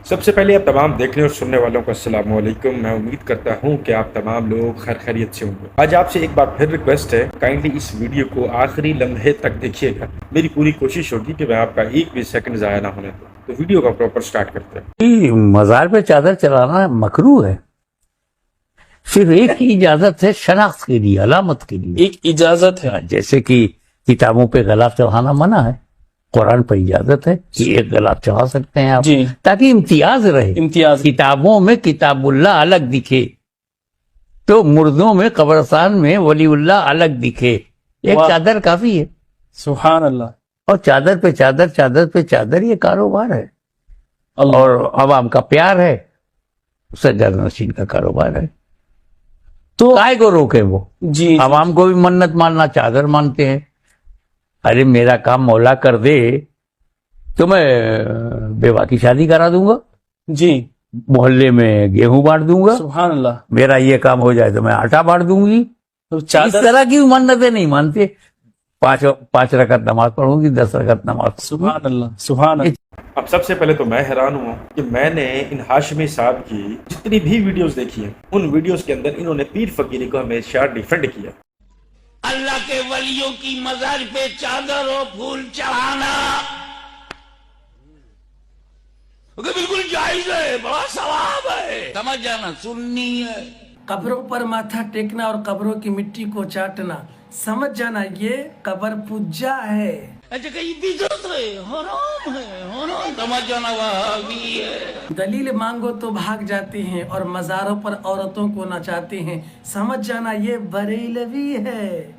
سب سے پہلے آپ تمام دیکھنے اور سننے والوں کو السلام علیکم۔ میں امید کرتا ہوں کہ آپ تمام لوگ خیر خیریت سے ہوں گے۔ آج آپ سے ایک بار پھر ریکویسٹ ہے، کائنڈلی اس ویڈیو کو آخری لمحے تک دیکھیے گا۔ میری پوری کوشش ہوگی کہ میں آپ کا ایک بھی سیکنڈ ضائع نہ ہونے دوں۔ تو ویڈیو کا پراپر سٹارٹ کرتے ہیں۔ مزار پہ چادر چلانا مکروہ ہے، صرف ایک ہی اجازت ہے، شناخت کے لیے، علامت کے لیے ایک اجازت ہے۔ جیسے کہ کتابوں پہ غلاف چڑھانا منع ہے، قرآن پر اجازت ہے کہ ایک غلاف چڑھا سکتے ہیں آپ، جی، تاکہ امتیاز رہے۔ امتیاز۔ کتابوں میں کتاب اللہ الگ دکھے تو مردوں میں قبرستان میں ولی اللہ الگ دکھے، ایک واہ، چادر کافی ہے۔ سبحان اللہ۔ اور چادر پہ چادر، چادر پہ چادر، یہ کاروبار ہے اللہ، اور عوام کا پیار ہے، سجاد نشین کا کاروبار ہے، تو کائے کو روکے وہ؟ جی، عوام کو بھی منت ماننا، چادر مانتے ہیں۔ ارے میرا کام مولا کر دے تو میں بیوہ کی شادی کرا دوں گا، جی، محلے میں گیہوں بانٹ دوں گا، سبحان اللہ۔ میرا یہ کام ہو جائے تو میں آٹا بانٹ دوں گی۔ تو اس چادر، طرح کی منتیں نہیں مانتے۔ پانچ رکعت نماز پڑھوں گی، 10 رکعت نماز پڑھوں گی۔ سبحان اللہ، سبحان اللہ۔ اب سب سے پہلے تو میں حیران ہوں کہ میں نے ان ہاشمی صاحب کی جتنی بھی ویڈیوز دیکھی ہیں، ان ویڈیوز کے اندر انہوں نے پیر فقیری کو ہمیشہ ڈیفینڈ کیا۔ اللہ کے ولیوں کی مزار پہ چادر و پھول چڑھانا بالکل جائز ہے، بڑا ثواب ہے، سمجھ جانا، سننی ہے۔ قبروں پر ماتھا ٹیکنا اور قبروں کی مٹی کو چاٹنا، سمجھ جانا یہ قبر پوجا ہے۔ اچھا کہیں بدعت ہے، حرام ہے، حرام، سمجھ جانا، وہابی ہے۔ دلیل مانگو تو بھاگ جاتے ہیں اور مزاروں پر عورتوں کو نچاتے ہیں، سمجھ جانا یہ بریلوی ہے۔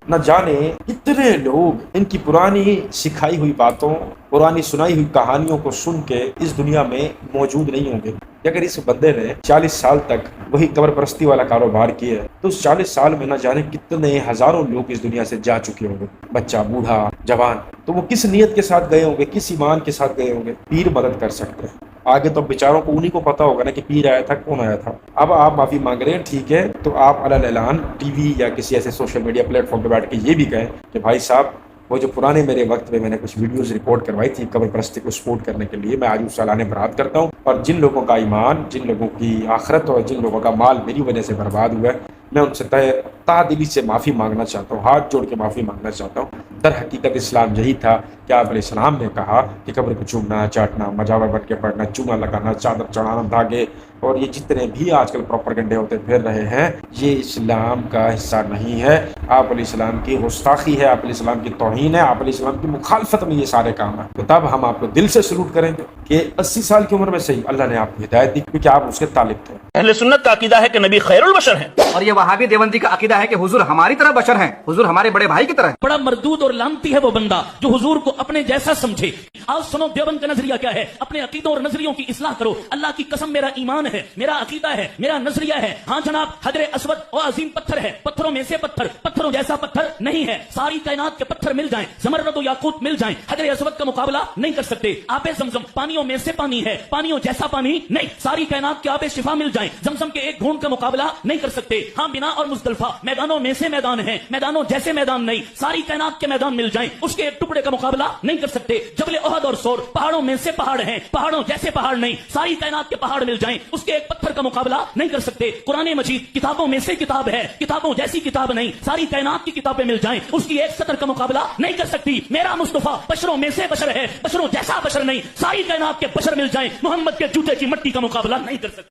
نہ جانے کتنے لوگ ان کی پرانی سکھائی ہوئی باتوں، پرانی سنائی ہوئی کہانیوں کو سن کے اس دنیا میں موجود نہیں ہوں گے۔ اگر اس بندے نے 40 سال تک وہی قبر پرستی والا کاروبار کیا ہے تو اس 40 سال میں نہ جانے کتنے ہزاروں لوگ اس دنیا سے جا چکے ہوں گے، بچہ، بوڑھا، جوان۔ تو وہ کس نیت کے ساتھ گئے ہوں گے، کس ایمان کے ساتھ گئے ہوں گے؟ پیر مدد کر سکتے ہیں۔ آگے تو بیچاروں کو انہی کو پتا ہوگا نا کہ پیر آیا تھا، کون آیا تھا۔ اب آپ معافی مانگ رہے ہیں، ٹھیک ہے، تو آپ علی الاعلان ٹی وی یا کسی ایسے سوشل میڈیا پلیٹ فارم پہ بیٹھ کے یہ بھی کہیں کہ بھائی صاحب، وہ جو پرانے میرے وقت میں نے کچھ ویڈیوز ریکارڈ کروائی تھی قبر پرستی کو سپورٹ کرنے کے لیے، میں آج اس سالانہ برات کرتا ہوں، اور جن لوگوں کا ایمان، جن لوگوں کی آخرت اور جن لوگوں کا مال میری وجہ سے برباد ہوا ہے، میں ان سے تہ دلی سے معافی مانگنا چاہتا ہوں، ہاتھ جوڑ کے معافی مانگنا چاہتا ہوں۔ در حقیقت اسلام یہی تھا کہ آپ علیہ السلام نے کہا کہ قبر کو چومنا، چاٹنا، مجاور بن کے پڑھنا، چونا لگانا، چادر چڑھانا، دھاگے اور یہ جتنے بھی آج کل پروپیگنڈے ہوتے پھر رہے ہیں، یہ اسلام کا حصہ نہیں ہے۔ آپ علیہ السلام کی گستاخی ہے، آپ علیہ السلام کی توہین ہے، آپ علیہ السلام کی مخالفت میں یہ سارے کام ہیں۔ تو تب ہم آپ کو دل سے سلوٹ کریں گے کہ 80 سال کی عمر میں صحیح اللہ نے آپ کو ہدایت دی، کیونکہ آپ اس کے طالب تھے۔ اہل سنت کا عقیدہ ہے کہ نبی خیر البشر ہیں، اور یہ وہابی دیوبندی کا عقیدہ ہے کہ حضور ہماری طرح بشر ہیں، حضور ہمارے بڑے بھائی کی طرح ہیں۔ بڑا مردود اور لانتی ہے وہ بندہ جو حضور کو اپنے جیسا سمجھے۔ آج سنو دیوبند کا نظریہ کیا ہے، اپنے عقیدوں اور نظریوں کی اصلاح کرو۔ اللہ کی قسم، میرا ایمان ہے، میرا عقیدہ ہے، میرا نظریہ ہے۔ ہاں جناب، حجر اسود اور عظیم پتھر ہے، پتھروں میں سے پتھر، پتھروں جیسا پتھر نہیں ہے۔ ساری کائنات کے پتھر مل جائیں، زمرد و یاقوت مل جائیں، حجر اسود کا مقابلہ نہیں کر سکتے۔ آب زمزم پانیوں میں سے پانی ہے، پانیوں جیسا پانی نہیں۔ ساری کائنات کے آب شفا مل جائیں، زمزم کے ایک گھونٹ کا مقابلہ نہیں کر سکتے۔ ہاں، بنا اور مزدلفہ میدانوں میں سے میدان ہیں، میدانوں جیسے میدان نہیں۔ ساری کائنات کے میدان مل جائیں، اس کے ایک ٹکڑے کا مقابلہ نہیں کر سکتے۔ جبل احد اور سور پہاڑوں میں سے پہاڑ ہیں، پہاڑوں جیسے پہاڑ نہیں۔ ساری کائنات کے پہاڑ مل جائیں، اس کے ایک پتھر کا مقابلہ نہیں کر سکتے۔ قرآن مجید کتابوں میں سے کتاب ہے، کتابوں جیسی کتاب نہیں۔ ساری کائنات کی کتابیں مل جائیں، اس کی ایک سطر کا مقابلہ نہیں کر سکتی۔ میرا مصطفیٰ بشروں میں سے بشر ہے، بشروں جیسا بشر نہیں۔ ساری کائنات کے بشر مل جائیں، محمد کے جوتے کی مٹی کا مقابلہ نہیں کر سکتے۔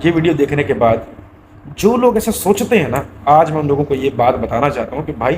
یہ ویڈیو دیکھنے کے بعد جو لوگ ایسا سوچتے ہیں نا، آج میں ان لوگوں کو یہ بات بتانا چاہتا ہوں کہ بھائی،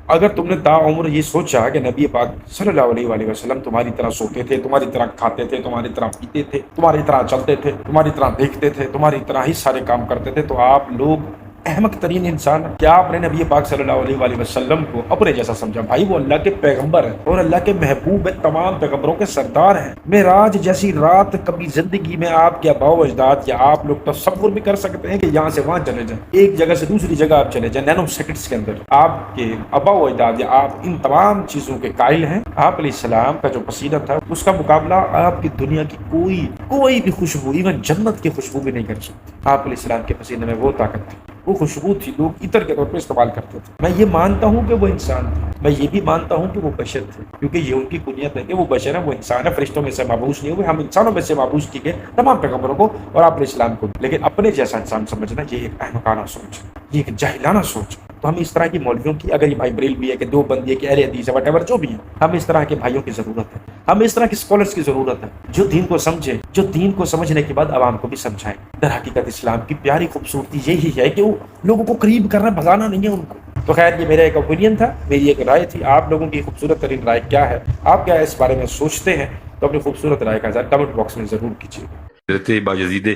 اگر تم نے تا عمر یہ سوچا کہ نبی پاک صلی اللہ علیہ وآلہ وسلم تمہاری طرح سوتے تھے، تمہاری طرح کھاتے تھے، تمہاری طرح پیتے تھے، تمہاری طرح چلتے تھے، تمہاری طرح دیکھتے تھے، تمہاری طرح ہی سارے کام کرتے تھے، تو آپ لوگ احمق ترین انسان ہے۔ کیا آپ نے نبی پاک صلی اللہ علیہ وآلہ وسلم کو اپنے جیسا سمجھا؟ بھائی وہ اللہ کے پیغمبر ہیں اور اللہ کے محبوب ہیں، تمام پیغمبروں کے سردار ہیں۔ معراج جیسی رات کبھی زندگی میں آپ کے آباء و اجداد یا آپ لوگ تصور بھی کر سکتے ہیں کہ یہاں سے وہاں چلے جائیں، ایک جگہ سے دوسری جگہ آپ چلے جائیں نینو سیکنڈز کے اندر؟ آپ کے آباء و اجداد یا آپ ان تمام چیزوں کے قائل ہیں۔ آپ علیہ السلام کا جو پسینہ تھا، اس کا مقابلہ آپ کی دنیا کی کوئی بھی خوشبو، ایون جنت کی خوشبو بھی نہیں کر سکتی۔ آپ علیہ السلام کے پسینے میں وہ طاقت تھی۔ وہ خوشبو تھی، لوگ عطر کے طور پہ استعمال کرتے تھے۔ میں یہ مانتا ہوں کہ وہ انسان تھے، میں یہ بھی مانتا ہوں کہ وہ بشر تھے، کیونکہ یہ ان کی کنیت ہے کہ وہ بشر ہیں، وہ انسان ہے، فرشتوں میں سے مابعوث نہیں ہوئے، ہم انسانوں میں سے مابعوث کیے گئے تمام پیغمبروں کو اور آپ علیہ السلام کو۔ لیکن اپنے جیسا انسان سمجھنا یہ ایک احمقانہ سوچ ہے، یہ ایک جاہلانہ سوچ ہے۔ تو ہمیں اس طرح کی مولویوں کی، اگر یہ بھائی بریلوی ہے کہ دیوبندی ہے کہ اہل حدیث ہے، وٹ ایور جو بھی ہے، ہمیں اس طرح کے بھائیوں کی ضرورت ہے، ہمیں اس طرح کے اسکالرس کی ضرورت ہے جو دین کو سمجھے، جو دین کو سمجھنے کے بعد عوام کو بھی سمجھائیں۔ در حقیقت اسلام کی پیاری خوبصورتی یہی ہے کہ وہ لوگوں کو قریب کرنا، بھگانا نہیں ہے ان کو۔ تو خیر یہ میرا ایک اوپینین تھا، میری ایک رائے تھی۔ آپ لوگوں کی خوبصورت ترین رائے کیا ہے؟ آپ کیا اس بارے میں سوچتے ہیں؟ تو اپنی خوبصورت رائے کا اظہار کمنٹ باکس میں ضرور کیجیے۔ حضرت بایزید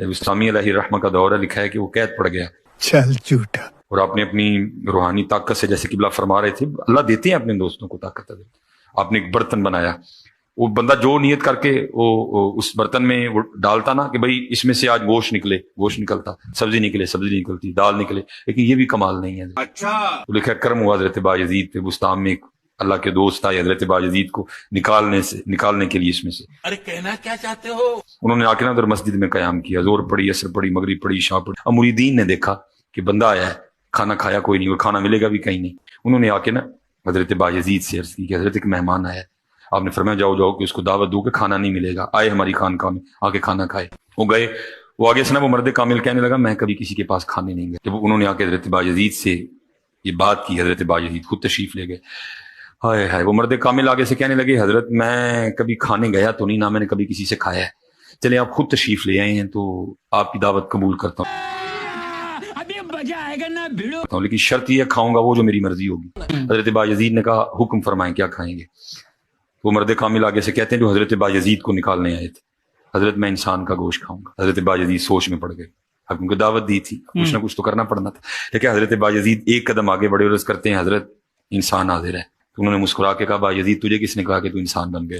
بسطامی علیہ رحمہ کا دور ہے، لکھا ہے کہ وہ قید پڑ گیا چل جھوٹا، اور آپ نے اپنی روحانی طاقت سے، جیسے قبلہ فرما رہے تھے، اللہ دیتے ہیں اپنے دوستوں کو طاقت، آپ نے ایک برتن بنایا، وہ بندہ جو نیت کر کے وہ اس برتن میں وہ ڈالتا نا کہ بھائی اس میں سے آج گوشت نکلے، گوشت نکلتا، سبزی نکلے، سبزی نکلتی، دال نکلے، لیکن یہ بھی کمال نہیں ہے۔ اچھا لکھا کرم ہوا حضرت بایزید پہ، بسطام میں ایک اللہ کے دوست آئے حضرت بایزید کو نکالنے کے لیے اس میں سے۔ ارے کہنا کیا چاہتے ہو؟ انہوں نے آ کے نا ادھر مسجد میں قیام کیا، زور پڑی، عصر پڑی، مغرب پڑی، عشاء پڑی۔ اب مریدین نے دیکھا کہ بندہ آیا ہے، کھانا کھایا کوئی نہیں اور کھانا ملے گا بھی کہیں نہیں۔ انہوں نے آ کے نا حضرت بایزید سے عرض کی کہ حضرت ایک مہمان آیا ہے، آپ نے فرمایا جاؤ کہ اس کو دعوت دو کہ کھانا نہیں ملے گا، آئے ہماری خانقاہ میں، آ کے کھانا کھائے۔ وہ گئے، وہ آگے سے نا وہ مرد کامل کہنے لگا میں کبھی کسی کے پاس کھانے نہیں گیا۔ جب انہوں نے آ کے حضرت بایزید سے یہ بات کی، حضرت بایزید خود تشریف لے گئے۔ ہائے ہائے، وہ مرد کامل آگے سے کہنے لگے حضرت میں کبھی کھانے گیا تو نہیں، نہ میں نے کبھی کسی سے کھایا ہے، چلے آپ خود تشریف لے آئے ہیں تو آپ کی دعوت قبول کرتا ہوں، لیکن شرط یہ کھاؤں گا وہ جو میری مرضی ہوگی۔ حضرت بایزید نے کہا حکم فرمائیں کیا کھائیں گے؟ وہ مرد کامل آگے سے کہتے ہیں جو حضرت بایزید کو نکالنے آئے تھے، حضرت میں انسان کا گوشت کھاؤں گا۔ حضرت بایزید سوچ میں پڑ گئے، حکم کو دعوت دی تھی، کچھ نہ کچھ تو کرنا پڑنا تھا، لیکن حضرت بایزید ایک قدم آگے بڑے، عرض کرتے ہیں حضرت انسان حاضر ہے۔ تو انہوں نے مسکرا کے کہا بایزید تجھے کس نے کہا کہ تو انسان بن گیا؟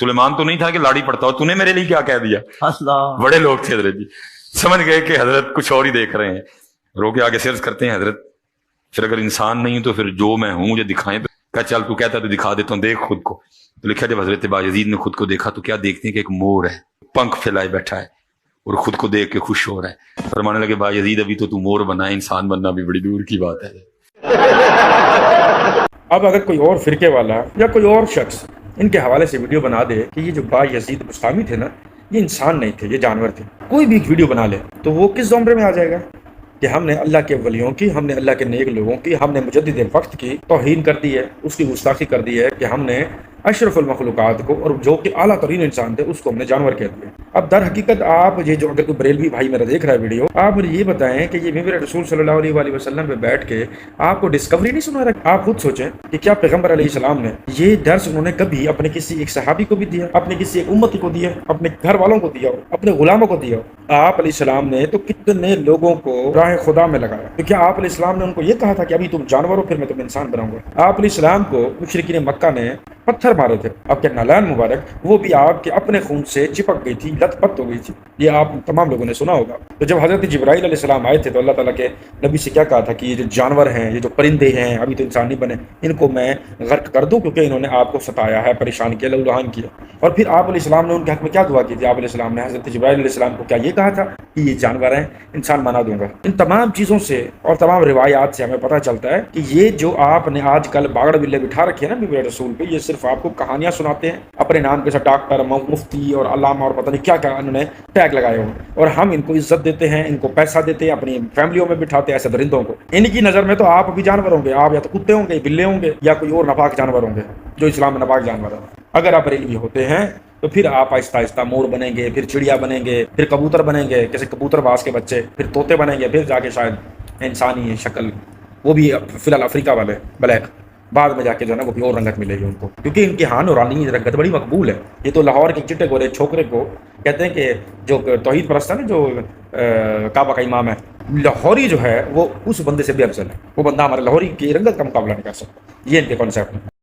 سلیمان تو نہیں تھا کہ لاڑی پڑتا ہو، تو نے میرے لیے کیا کہہ دیا؟ اللہ بڑے لوگ تھے حضرت جی، سمجھ گئے کہ حضرت کچھ اور ہی دیکھ رہے ہیں، رو کے آگے سے عرض کرتے ہیں حضرت پھر اگر انسان نہیں تو پھر جو میں ہوں مجھے دکھائیں۔ تو کہا چل تو کہتا تو دکھا دیتا ہوں، دیکھ خود کو۔ تو لکھا جب حضرت بایزید نے خود کو دیکھا تو کیا دیکھتے ہیں کہ ایک مور ہے، پنکھ پھیلائے بیٹھا ہے اور خود کو دیکھ کے خوش ہو رہا ہے۔ فرمانے لگے بایزید ابھی تو مور بنا ہے، انسان بننا بھی بڑی دور کی بات ہے۔ اب اگر کوئی اور فرقے والا یا کوئی اور شخص ان کے حوالے سے ویڈیو بنا دے کہ یہ جو بایزید بسطامی تھے نا یہ انسان نہیں تھے، یہ جانور تھے، کوئی بھی ایک ویڈیو بنا لے تو وہ کس زمرے میں آ جائے گا کہ ہم نے اللہ کے ولیوں کی، ہم نے اللہ کے نیک لوگوں کی، ہم نے مجدد وقت کی توہین کر دی ہے، اس کی گستاخی کر دی ہے کہ ہم نے اشرف المخلوقات کو اور جو کہ اعلیٰ ترین انسان تھے اس کو ہم نے جانور کہہ دیا۔ اب در حقیقت آپ یہ جو اگر کوئی بریلوی بھائی میرا دیکھ رہا ہے ویڈیو، آپ مجھے یہ بتائیں کہ یہ ممبر رسول صلی اللہ علیہ وآلہ وسلم پہ بیٹھ کے آپ کو ڈسکوری نہیں سنا رہا؟ آپ خود سوچیں کہ کیا پیغمبر علیہ السلام نے یہ درس انہوں نے کبھی اپنے کسی ایک صحابی کو بھی دیا، اپنے کسی ایک امتی کو دیا، اپنے گھر والوں کو دیا، اپنے غلاموں کو دیا؟ آپ علیہ السلام نے تو کتنے لوگوں کو راہ خدا میں لگایا، تو کیا آپ علیہ السلام نے ان کو یہ کہا تھا کہ ابھی تم جانور ہو پھر میں تم انسان بناؤں گا؟ آپ علیہ السلام کو مشرکین مکہ نے پتھر مارے تھے، آپ کے نالان مبارک وہ بھی آپ کے اپنے خون سے چپک گئی تھی، لت پت ہو گئی تھی، یہ آپ تمام لوگوں نے سنا ہوگا۔ تو جب حضرت جبرائیل علیہ السلام آئے تھے تو اللہ تعالیٰ کے نبی سے کیا کہا تھا کہ یہ جو جانور ہیں، یہ جو پرندے ہیں، ابھی تو انسان نہیں بنے، ان کو میں غرق کر دوں کیونکہ انہوں نے آپ کو ستایا ہے، پریشان کیا، لہولہان کیا۔ اور پھر آپ علیہ السلام نے ان کے حق میں کیا دعا کی تھی؟ آپ علیہ السلام نے حضرت جبرائیل علیہ السلام کو کیا یہ کہا تھا کہ یہ جانور ہیں، انسان بنا دوں گا؟ ان تمام چیزوں سے اور تمام روایات سے ہمیں پتہ چلتا ہے کہ یہ جو آپ نے آج کل باغڑ بلے بٹھا رکھے ہیں نا ممبر رسول پہ، یہ صرف آپ کو کہانیاں سناتے ہیں، اپنے نام کے ساتھ ڈاکٹر، مفتی اور علامہ اور پتہ نہیں کیا کیا انہوں نے ٹیگ لگائے ہوئے، اور ہم ان کو عزت دیتے ہیں، ان کو پیسہ دیتے ہیں، اپنی فیملیوں میں بٹھاتے ہیں ایسے درندوں کو۔ ان کی نظر میں تو آپ بھی جانور ہوں گے، آپ یا تو کتے ہوں گے، بلے ہوں گے، یا کوئی اور ناپاک جانور ہوں گے جو اسلام میں ناپاک جانور ہیں۔ اگر آپ بریلوی ہوتے ہیں تو پھر آپ آہستہ آہستہ مور بنیں گے، پھر چڑیا بنیں گے، پھر کبوتر بنیں گے، کیسے کبوتر باز کے بچے، پھر طوطے بنیں گے، پھر جا کے شاید انسانی شکل، وہ بھی فی الحال افریقہ والے بلیک، بعد میں جا کے جو ہے نا وہ بھی اور رنگت ملے گی ان کو، کیونکہ ان کی ہاں نورانی رنگت بڑی مقبول ہے۔ یہ تو لاہور کے چٹے گورے چھوکرے کو کہتے ہیں کہ جو توحید پرست ہے نا، جو کعبہ کا امام ہے، لاہوری جو ہے وہ اس بندے سے بھی افضل ہے، وہ بندہ ہمارے لاہوری کی رنگت کا مقابلہ نہیں کر سکتا۔ یہ ان کے کانسیپٹ ہے۔